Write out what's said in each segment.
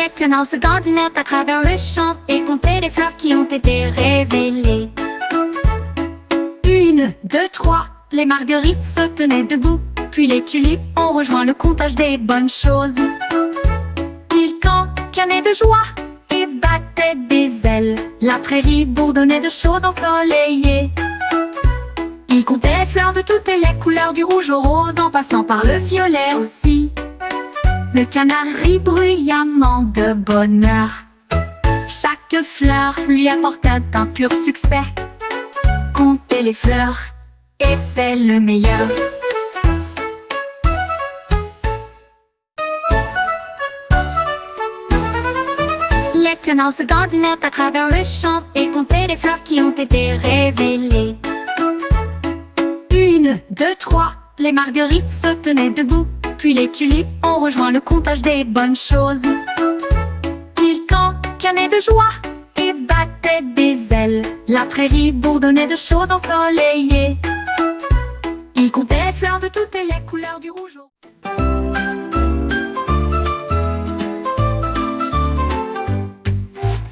Les canards se dandinèrent à travers le champ et comptaient les fleurs qui ont été révélées. 1, 2, 3, les marguerites se tenaient debout, puis les tulipes ont rejoint le comptage des bonnes choses. Ils cancanaient de joie et battaient des ailes, la prairie bourdonnait de choses ensoleillées. Ils comptaient les fleurs de toutes les couleurs, du rouge au rose en passant par le violet aussi. Le canard rit bruyamment de bonheur. Chaque fleur lui apporta un pur succès. Compter les fleurs était le meilleur. Les canards se dandinèrent à travers le champ et comptaient les fleurs qui ont été révélées. 1, 2, 3, les marguerites se tenaient debout, puis les tulipes ont rejoint le comptage des bonnes choses. Ils cancanaient de joie et battaient des ailes, la prairie bourdonnait de choses ensoleillées. Ils comptaient les fleurs de toutes les couleurs, du rouge au...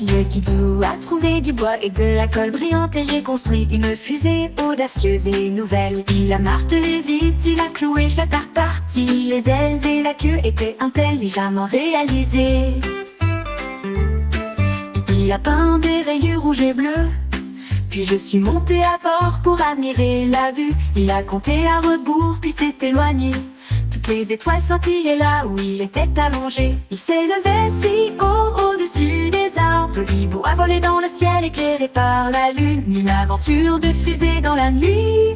Le hibou a trouvé du bois et de la colle brillante et j'ai construit une fusée audacieuse et nouvelle. Il a martelé vite, il a cloué chaque partie. Les ailes et la queue étaient intelligemment réalisées. Il a peint des rayures rouges et bleues, puis je suis monté à bord pour admirer la vue. Il a compté à rebours puis s'est éloigné. Toutes les étoiles scintillaient là où il était allongé. Il s'est levé si haut au-dessus des arbres. Le hibou a volé dans le ciel éclairé par la lune. Une aventure de fusée dans la nuit.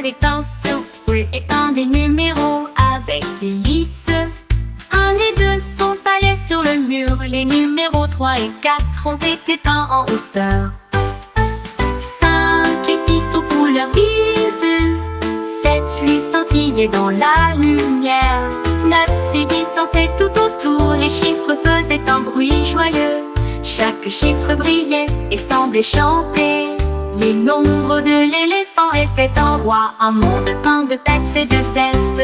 Les pinceaux, et un des numéros avec des lisses. 1 et 2 sont taillés sur le mur. Les numéros 3 et 4 ont été peints en hauteur. 5 et 6 aux couleurs vives. 7, 8 scintillaient dans la lumière. 9 et 10 dansaient tout autour. Les chiffres faisaient un bruit joyeux. Chaque chiffre brillait et semblait chanter. Les nombres de l'éléphant étaient en roi, un monde peint de peps et de zeste.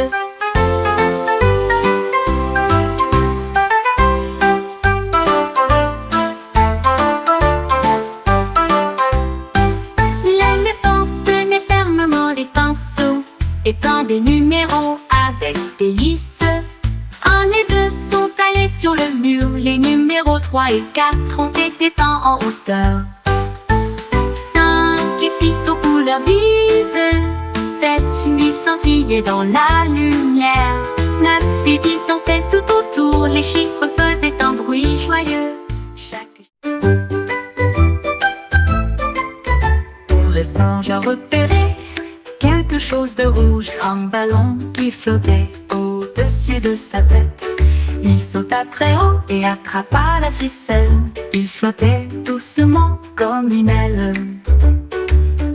L'éléphant tenait fermement les pinceaux et peint des numéros avec des lisses. 1 et 2 sont taillés sur le mur. Les numéros 3 et 4 ont été peints en hauteur. 6 aux couleurs vives. 7, 8 scintillaient dans la lumière. 9 et 10 dansaient tout autour. Les chiffres faisaient un bruit joyeux. Le singe a repéré quelque chose de rouge, un ballon qui flottait au-dessus de sa tête. Il sauta très haut et attrapa la ficelle. Il flottait doucement comme une aile.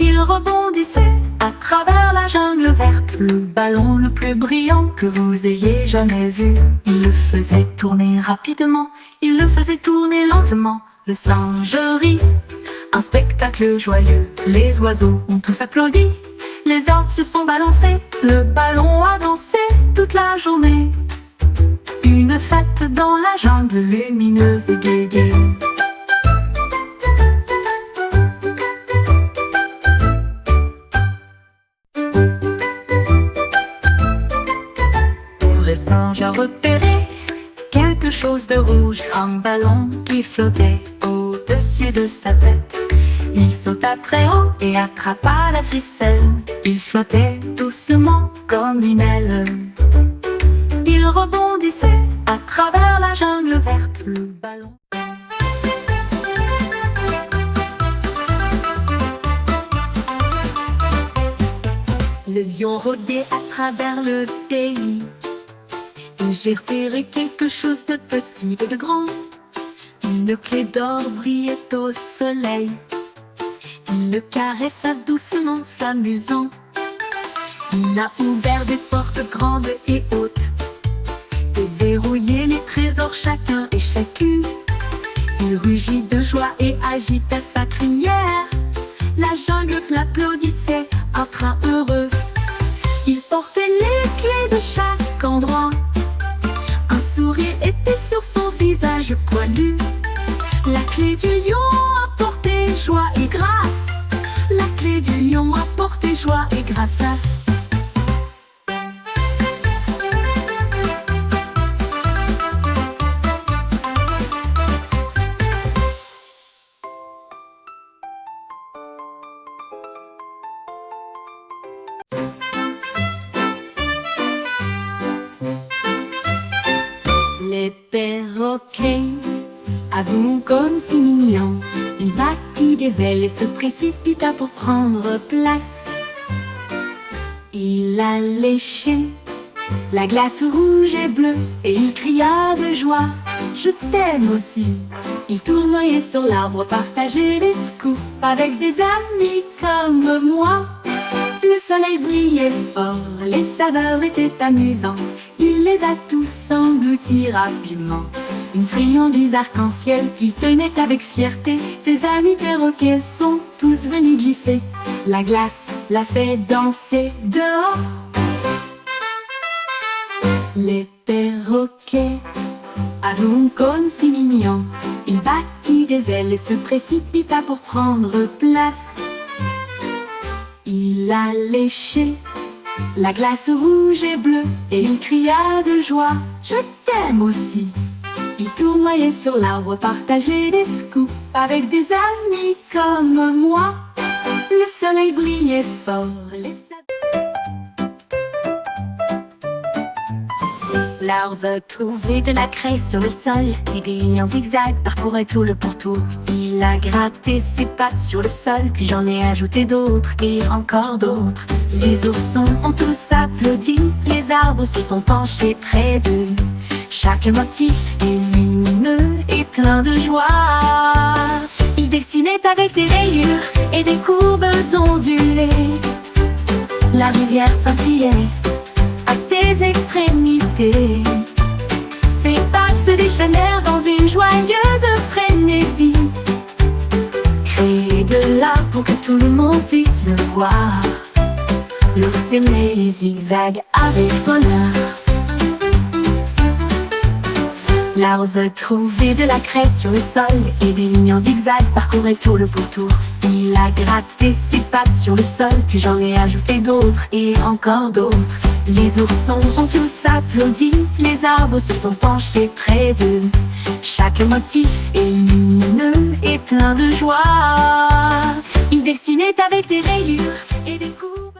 Il rebondissait à travers la jungle verte. Le ballon le plus brillant que vous ayez jamais vu. Il le faisait tourner rapidement, il le faisait tourner lentement. Le singe rit, un spectacle joyeux. Les oiseaux ont tous applaudi, les arbres se sont balancés. Le ballon a dansé toute la journée. Une fête dans la jungle lumineuse et gaie. Le singe a repéré quelque chose de rouge, un ballon qui flottait au-dessus de sa tête. Il sauta très haut et attrapa la ficelle. Il flottait doucement comme une aile. Il rebondissait à travers la jungle verte. Le ballon. ayant rôdé à travers le pays, et j'ai repéré quelque chose de petit et de grand. Une clé d'or brillait au soleil. Il le caressa doucement, s'amusant. Il a ouvert des portes grandes et hautes, déverrouillé les trésors chacun et chacune. Il rugit de joie et agita sa crinière. La jungle l'applaudissait, un train heureux. Il portait les clés de chaque endroit. Un sourire était sur son visage poilu. La clé du lion apportait joie et grâce. La clé du lion apportait joie et grâce. Les perroquets avouent comme si mignon. Il battit des ailes et se précipita pour prendre place. Il a léché la glace rouge et bleue et il cria de joie: je t'aime aussi. Il tournoyait sur l'arbre, partageait les scoops avec des amis comme moi. Le soleil brillait fort, les saveurs étaient amusantes. Il les a tous engloutis rapidement. Une friandise arc-en-ciel qu'il tenait avec fierté. Ses amis perroquets sont tous venus glisser. La glace l'a fait danser dehors. Les perroquets avouent comme si mignon. Il battit des ailes et se précipita pour prendre place. Il a léché la glace rouge et bleue et il cria de joie: je t'aime aussi. Il tournoyait sur l'arbre, partageait des scoops avec des amis comme moi. Le soleil brillait fort, Lars a trouvé de la craie sur le sol et des lignes en zigzag parcouraient tout le pourtour. Il a gratté ses pattes sur le sol, puis j'en ai ajouté d'autres et encore d'autres. Les oursons ont tous applaudi, les arbres se sont penchés près d'eux. Chaque motif est lumineux et plein de joie. Il dessinait avec des rayures et des courbes ondulées. La rivière scintillait à ses extrémités. Ses pattes se déchaînèrent dans une joyeuse frénésie. Créer de l'art pour que tout le monde puisse le voir. L'ours aimait les zigzags avec bonheur. Lars a trouvé de la craie sur le sol et des lignes en zigzag parcouraient tout le pourtour. Il a gratté ses pattes sur le sol, puis j'en ai ajouté d'autres et encore d'autres. Les oursons ont tous applaudi, les arbres se sont penchés près d'eux. Chaque motif est lumineux et plein de joie. Il dessinait avec des rayures et des coups.